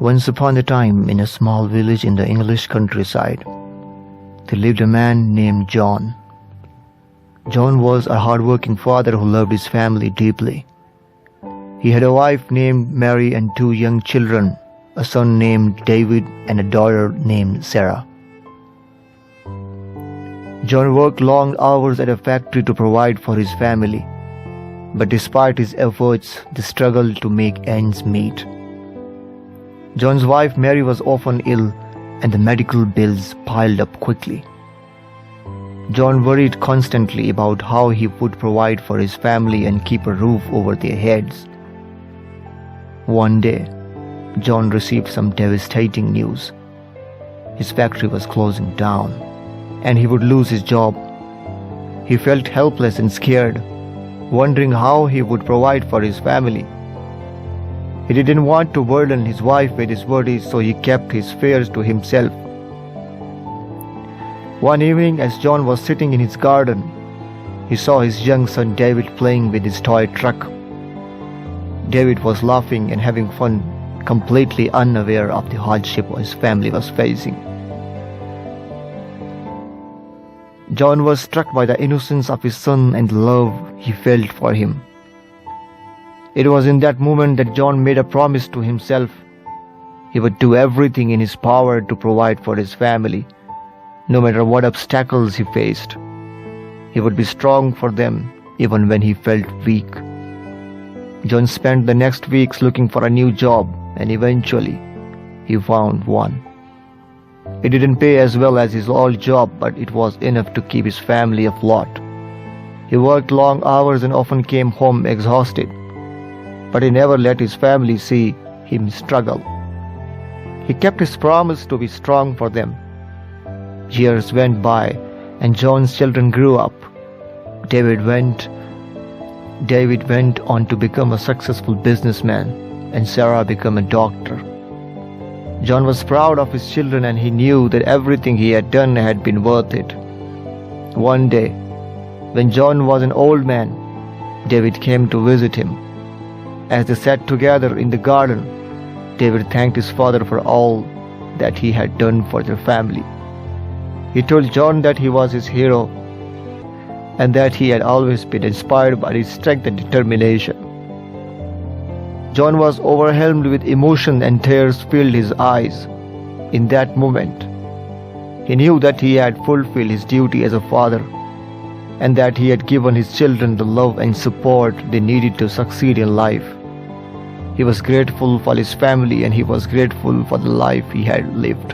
Once upon a time, in a small village in the English countryside, there lived a man named John. John was a hard-working father who loved his family deeply. He had a wife named Mary and two young children, a son named David and a daughter named Sarah. John worked long hours at a factory to provide for his family, but despite his efforts, they struggled to make ends meet. John's wife Mary was often ill, and the medical bills piled up quickly. John worried constantly about how he would provide for his family and keep a roof over their heads. One day, John received some devastating news. His factory was closing down, and he would lose his job. He felt helpless and scared, wondering how he would provide for his family. He didn't want to burden his wife with his worries, so he kept his fears to himself. One evening, as John was sitting in his garden, he saw his young son David playing with his toy truck. David was laughing and having fun, completely unaware of the hardship his family was facing. John was struck by the innocence of his son and the love he felt for him. It was in that moment that John made a promise to himself. He would do everything in his power to provide for his family, no matter what obstacles he faced. He would be strong for them even when he felt weak. John spent the next weeks looking for a new job, and eventually he found one. It didn't pay as well as his old job, but it was enough to keep his family afloat. He worked long hours and often came home exhausted, but he never let his family see him struggle. He kept his promise to be strong for them. Years went by, and John's children grew up. David went on to become a successful businessman, and Sarah became a doctor. John was proud of his children, and he knew that everything he had done had been worth it. One day, when John was an old man, David came to visit him. As they sat together in the garden, David thanked his father for all that he had done for their family. He told John that he was his hero and that he had always been inspired by his strength and determination. John was overwhelmed with emotion and tears filled his eyes. In that moment, he knew that he had fulfilled his duty as a father and that he had given his children the love and support they needed to succeed in life. He was grateful for his family, and he was grateful for the life he had lived.